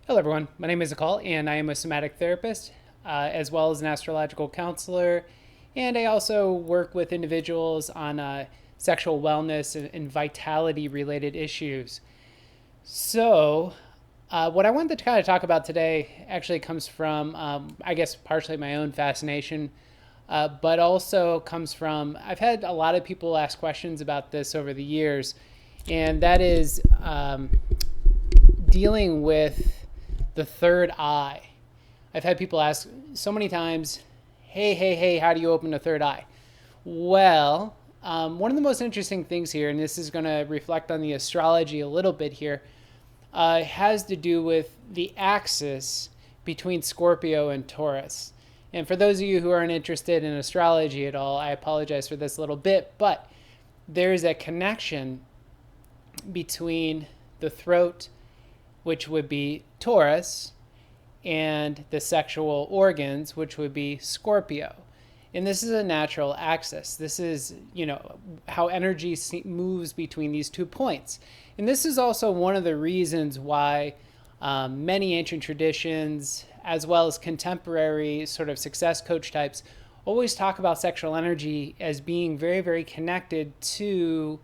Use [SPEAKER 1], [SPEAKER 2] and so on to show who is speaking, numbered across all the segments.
[SPEAKER 1] Hello, everyone. My name is Akal, and I am a somatic therapist, as well as an astrological counselor. And I also work with individuals on sexual wellness and vitality related issues. So, what I wanted to kind of talk about today actually comes from, I guess, partially my own fascination, but also comes from I've had a lot of people ask questions about this over the years, and that is dealing with the third eye. I've had people ask so many times, hey, how do you open a third eye? Well, one of the most interesting things here, and this is going to reflect on the astrology a little bit here, has to do with the axis between Scorpio and Taurus. And for those of you who aren't interested in astrology at all, I apologize for this little bit, but there is a connection between the throat, which would be Taurus, and the sexual organs, which would be Scorpio. And this is a natural axis. This is, how energy moves between these 2 points. And this is also one of the reasons why many ancient traditions, as well as contemporary sort of success coach types, always talk about sexual energy as being very, very connected to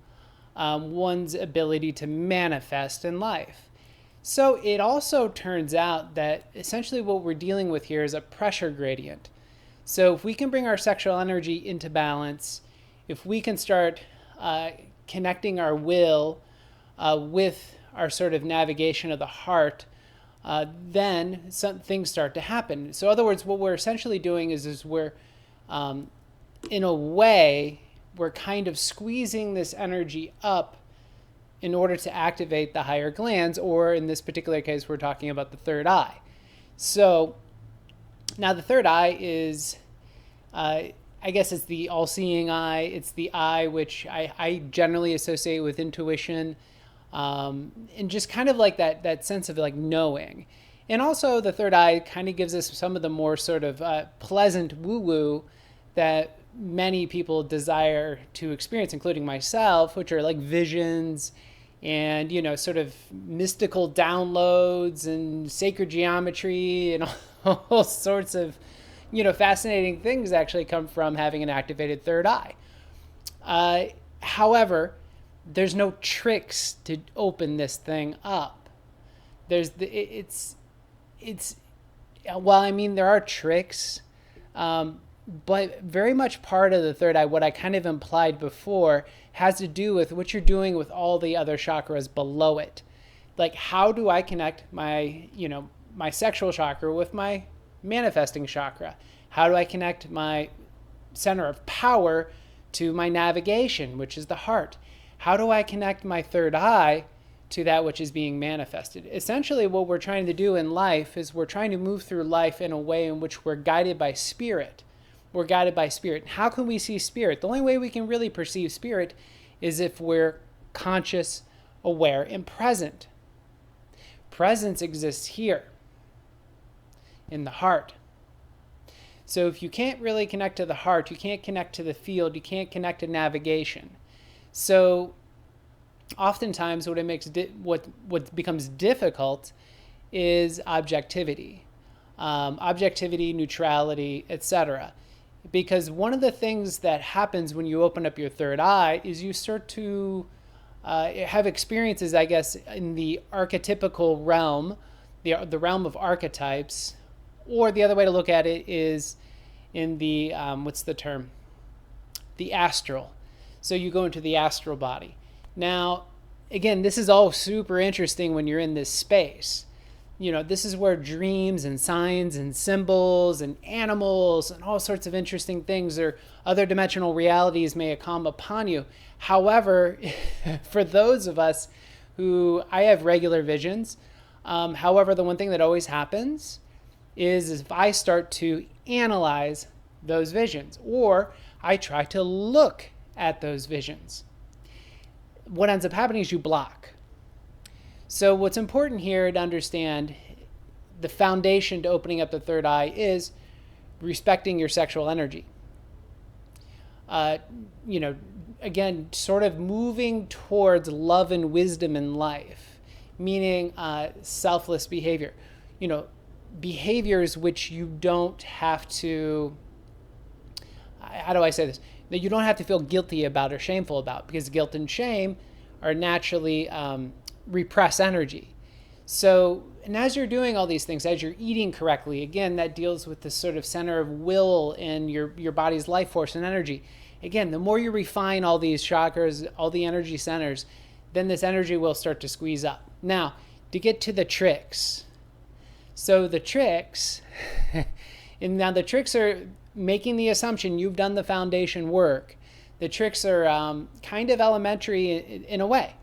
[SPEAKER 1] one's ability to manifest in life. So it also turns out that essentially what we're dealing with here is a pressure gradient. So if we can bring our sexual energy into balance, if we can start connecting our will with our sort of navigation of the heart, then some things start to happen. So in other words, what we're essentially doing is we're, in a way, we're kind of squeezing this energy up in order to activate the higher glands, or in this particular case, we're talking about the third eye. So now the third eye is, I guess it's the all-seeing eye. It's the eye which I generally associate with intuition, and just kind of like that sense of like knowing. And also the third eye kind of gives us some of the more sort of pleasant woo-woo that many people desire to experience, including myself, which are like visions and, sort of mystical downloads and sacred geometry and all sorts of, fascinating things actually come from having an activated third eye. However, there's no tricks to open this thing up. There are tricks, but very much part of the third eye, what I kind of implied before, has to do with what you're doing with all the other chakras below it. Like, how do I connect my sexual chakra with my manifesting chakra? How do I connect my center of power to my navigation, which is the heart? How do I connect my third eye to that which is being manifested? Essentially, what we're trying to do in life is we're trying to move through life in a way in which we're guided by spirit. We're guided by spirit. How can we see spirit? The only way we can really perceive spirit is if we're conscious, aware, and present. Presence exists here in the heart. So if you can't really connect to the heart, you can't connect to the field, you can't connect to navigation. So oftentimes what becomes difficult is objectivity. Objectivity, neutrality, etc. Because one of the things that happens when you open up your third eye is you start to have experiences, I guess, in the archetypical realm, the realm of archetypes, or the other way to look at it is in the, what's the term? The astral. So you go into the astral body. Now, again, this is all super interesting when you're in this space. This is where dreams and signs and symbols and animals and all sorts of interesting things or other dimensional realities may come upon you. However, for those of us who, I have regular visions. However, the one thing that always happens is if I start to analyze those visions or I try to look at those visions, what ends up happening is you block. So what's important here to understand, the foundation to opening up the third eye is respecting your sexual energy. Again, sort of moving towards love and wisdom in life. meaning selfless behavior. Behaviors which you don't have to, how do I say this? That you don't have to feel guilty about or shameful about, because guilt and shame are naturally repressed energy. So, and as you're doing all these things, as you're eating correctly, again, that deals with the sort of center of will and your body's life force and energy. Again, the more you refine all these chakras, all the energy centers, then this energy will start to squeeze up. Now, to get to the tricks. So the tricks, and now the tricks are making the assumption you've done the foundation work. The tricks are kind of elementary in a way.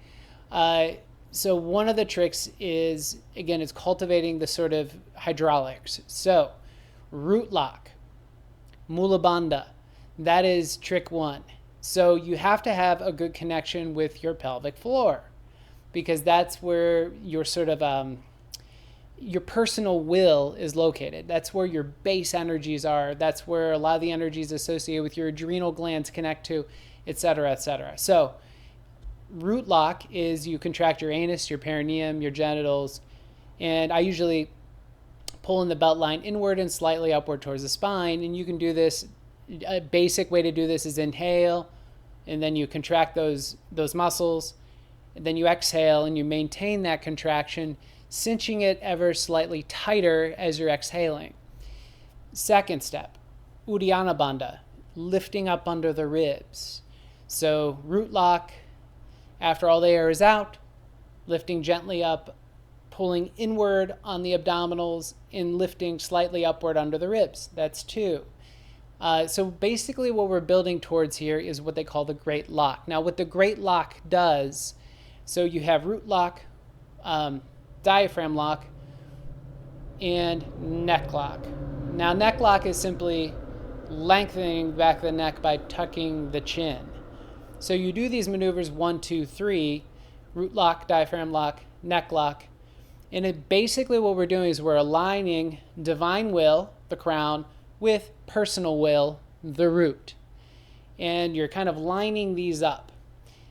[SPEAKER 1] So one of the tricks is, again, it's cultivating the sort of hydraulics. So root lock, mula bandha, that is trick one. So you have to have a good connection with your pelvic floor, because that's where your sort of your personal will is located. That's where your base energies are. That's where a lot of the energies associated with your adrenal glands connect to, etc., etc. So root lock is you contract your anus, your perineum, your genitals, and I usually pull in the belt line inward and slightly upward towards the spine. And you can do this, a basic way to do this is inhale, and then you contract those muscles, and then you exhale and you maintain that contraction, cinching it ever slightly tighter as you're exhaling. Second step, Uddiyana Bandha, lifting up under the ribs. So root lock, after all the air is out, lifting gently up, pulling inward on the abdominals, and lifting slightly upward under the ribs. That's two. So basically what we're building towards here is what they call the great lock. Now what the great lock does, so you have root lock, diaphragm lock, and neck lock. Now neck lock is simply lengthening back of the neck by tucking the chin. So you do these maneuvers 1, 2, 3, root lock, diaphragm lock, neck lock. And basically what we're doing is we're aligning divine will, the crown, with personal will, the root. And you're kind of lining these up.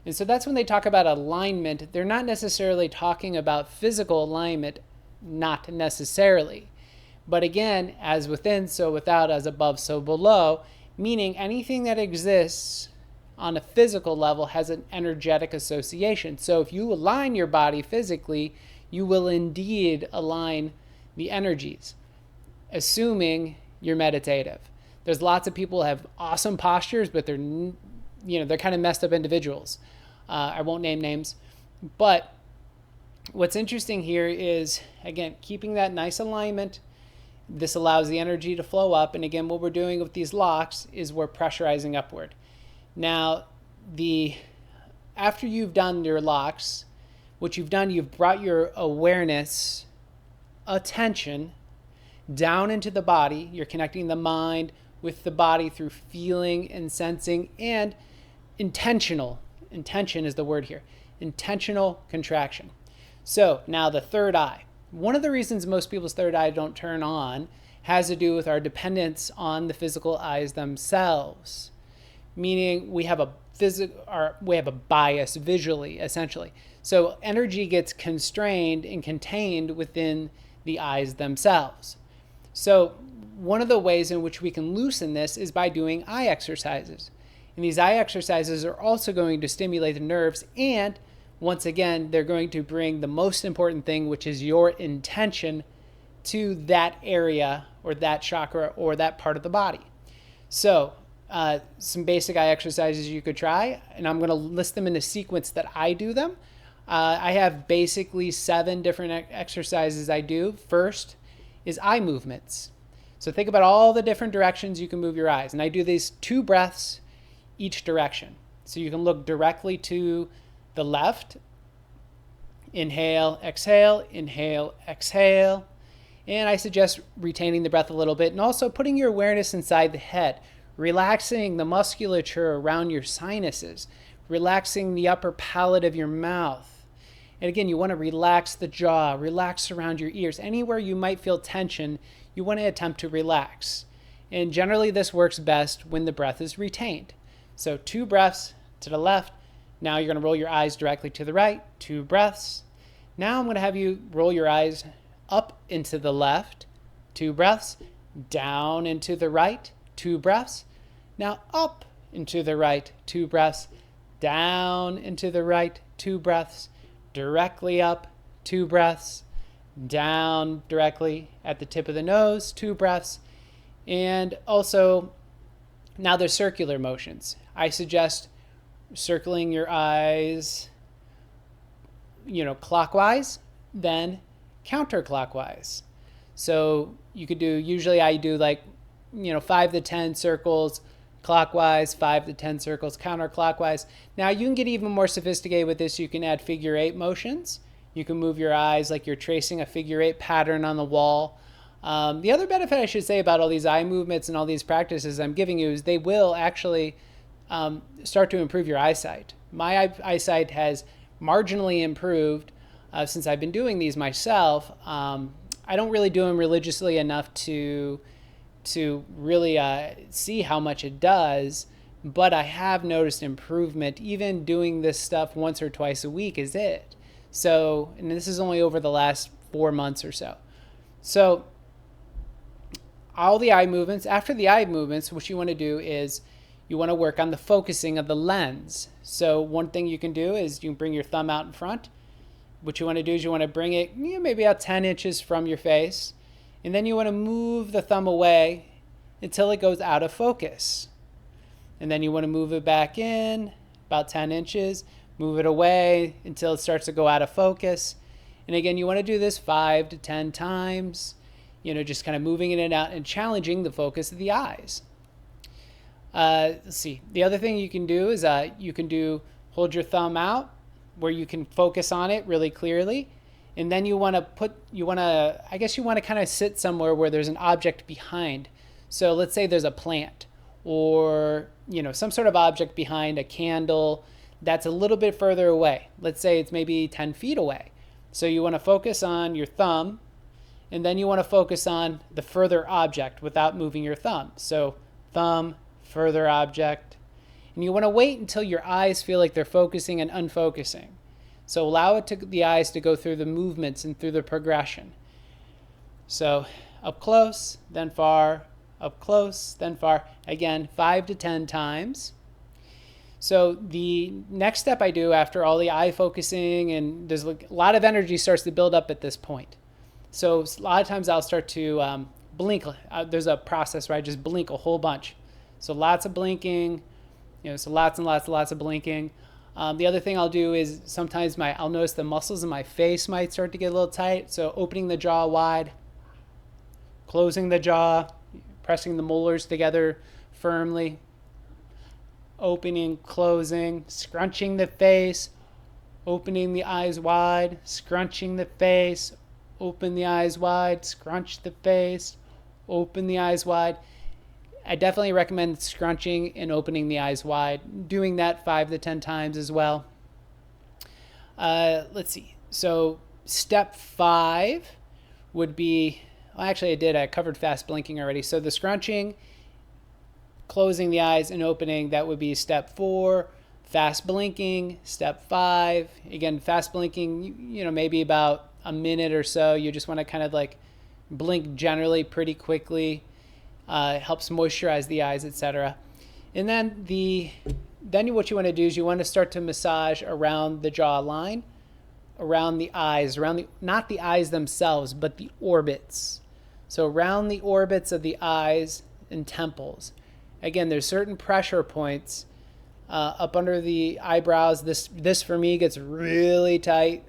[SPEAKER 1] And so that's when they talk about alignment. They're not necessarily talking about physical alignment, not necessarily. But again, as within, so without, as above, so below, meaning anything that exists on a physical level has an energetic association. So if you align your body physically, you will indeed align the energies, assuming you're meditative. There's lots of people who have awesome postures, but they're kind of messed up individuals. I won't name names, but what's interesting here is, again, keeping that nice alignment. This allows the energy to flow up. And again, what we're doing with these locks is we're pressurizing upward. Now, after you've done your locks, what you've done, you've brought your awareness, attention, down into the body. You're connecting the mind with the body through feeling and sensing and intentional. Intention is the word here. Intentional contraction. So now the third eye. One of the reasons most people's third eye don't turn on has to do with our dependence on the physical eyes themselves. Meaning we have a bias visually, essentially. So energy gets constrained and contained within the eyes themselves. So one of the ways in which we can loosen this is by doing eye exercises. And these eye exercises are also going to stimulate the nerves, and once again, they're going to bring the most important thing, which is your intention, to that area or that chakra or that part of the body. So some basic eye exercises you could try, and I'm going to list them in a sequence that I do them. I have basically 7 different exercises I do. First is eye movements. So think about all the different directions you can move your eyes. And I do these 2 breaths each direction. So you can look directly to the left. Inhale, exhale, inhale, exhale. And I suggest retaining the breath a little bit and also putting your awareness inside the head, relaxing the musculature around your sinuses, relaxing the upper palate of your mouth. And again, you want to relax the jaw, relax around your ears. Anywhere you might feel tension, you want to attempt to relax. And generally this works best when the breath is retained. So 2 breaths to the left. Now you're going to roll your eyes directly to the right. 2 breaths. Now I'm going to have you roll your eyes up into the left, 2 breaths, down into the right, 2 breaths. Now up into the right, 2 breaths, down into the right, 2 breaths, directly up, 2 breaths, down directly at the tip of the nose, 2 breaths. And also, now there's circular motions. I suggest circling your eyes, clockwise, then counterclockwise. So you could do, usually I do 5 to 10 circles clockwise, 5 to 10 circles counterclockwise. Now you can get even more sophisticated with this. You can add figure 8 motions. You can move your eyes like you're tracing a figure 8 pattern on the wall. The other benefit I should say about all these eye movements and all these practices I'm giving you is they will actually start to improve your eyesight. My eyesight has marginally improved since I've been doing these myself. I don't really do them religiously enough to really see how much it does, but I have noticed improvement. Even doing this stuff once or twice a week is it. So, and this is only over the last 4 months or so. So all the eye movements, after the eye movements, what you want to do is you want to work on the focusing of the lens. So one thing you can do is you can bring your thumb out in front. What you want to do is you want to bring it maybe about 10 inches from your face. And then you want to move the thumb away until it goes out of focus. And then you want to move it back in about 10 inches, move it away until it starts to go out of focus. And again, you want to do this 5 to 10 times, just kind of moving it in and out and challenging the focus of the eyes. Let's see. The other thing you can do is hold your thumb out where you can focus on it really clearly. And then you want to kind of sit somewhere where there's an object behind. So let's say there's a plant or, some sort of object behind, a candle that's a little bit further away. Let's say it's maybe 10 feet away. So you want to focus on your thumb, and then you want to focus on the further object without moving your thumb. So thumb, further object. And you want to wait until your eyes feel like they're focusing and unfocusing. So allow the eyes to go through the movements and through the progression. So up close, then far, up close, then far. Again, 5 to 10 times. So the next step I do after all the eye focusing, and there's a lot of energy starts to build up at this point. So a lot of times I'll start to blink. There's a process where I just blink a whole bunch. So lots of blinking, so lots and lots of blinking. The other thing I'll do is sometimes I'll notice the muscles in my face might start to get a little tight. So opening the jaw wide, closing the jaw, pressing the molars together firmly, opening, closing, scrunching the face, opening the eyes wide, scrunching the face, open the eyes wide, scrunch the face, open the eyes wide. I definitely recommend scrunching and opening the eyes wide, doing that 5 to 10 times as well. Let's see. So step 5 would be, I covered fast blinking already. So the scrunching, closing the eyes and opening, that would be step 4. Fast blinking, step 5. Again, fast blinking, maybe about a minute or so. You just want to kind of blink generally pretty quickly. Helps moisturize the eyes, etc. And then what you want to do is you want to start to massage around the jawline, around the eyes, not the eyes themselves, but the orbits. So around the orbits of the eyes and temples. Again, there's certain pressure points up under the eyebrows. This for me gets really tight,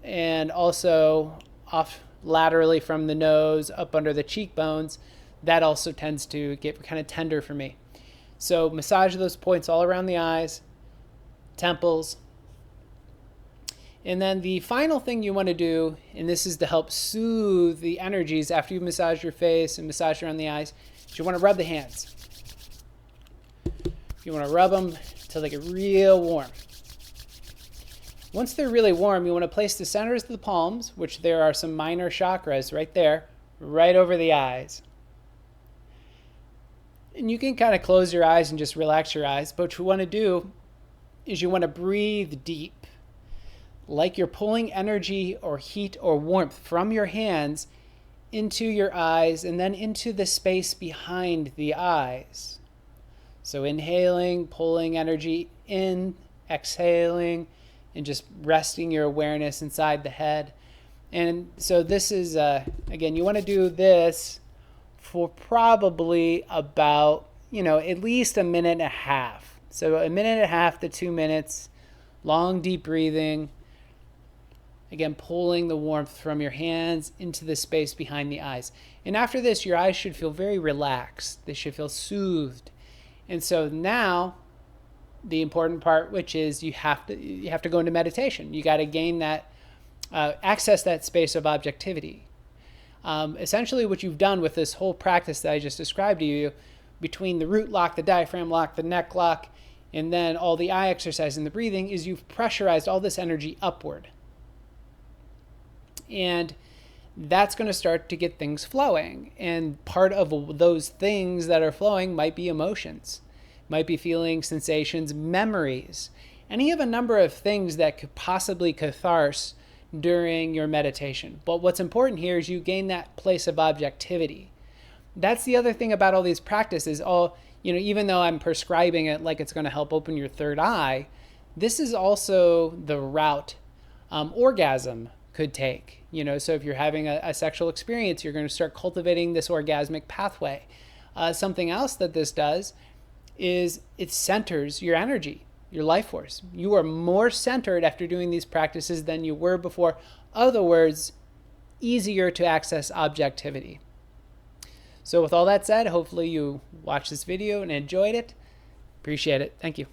[SPEAKER 1] and also off laterally from the nose up under the cheekbones. That also tends to get kind of tender for me. So massage those points all around the eyes, temples. And then the final thing you want to do, and this is to help soothe the energies after you massage your face and massage around the eyes, is you want to rub the hands. You want to rub them until they get real warm. Once they're really warm, you want to place the centers of the palms, which there are some minor chakras right there, right over the eyes. And you can kind of close your eyes and just relax your eyes. But what you want to do is you want to breathe deep. like you're pulling energy or heat or warmth from your hands into your eyes and then into the space behind the eyes. So inhaling, pulling energy in, exhaling, and just resting your awareness inside the head. And so this is, again, you want to do this for probably about, at least a minute and a half. So a minute and a half to 2 minutes, long, deep breathing. Again, pulling the warmth from your hands into the space behind the eyes. And after this, your eyes should feel very relaxed. They should feel soothed. And so now, the important part, which is you have to go into meditation. You got to gain that, access that space of objectivity. Essentially, what you've done with this whole practice that I just described to you, between the root lock, the diaphragm lock, the neck lock, and then all the eye exercise and the breathing, is you've pressurized all this energy upward. And that's going to start to get things flowing. And part of those things that are flowing might be emotions, might be feelings, sensations, memories, any of a number of things that could possibly catharsis during your meditation. But what's important here is you gain that place of objectivity. That's the other thing about all these practices. Even though I'm prescribing it like it's going to help open your third eye, this is also the route orgasm could take. So if you're having a sexual experience, you're going to start cultivating this orgasmic pathway. Something else that this does is it centers your energy, your life force. You are more centered after doing these practices than you were before. Other words, easier to access objectivity. So with all that said, hopefully you watched this video and enjoyed it. Appreciate it. Thank you.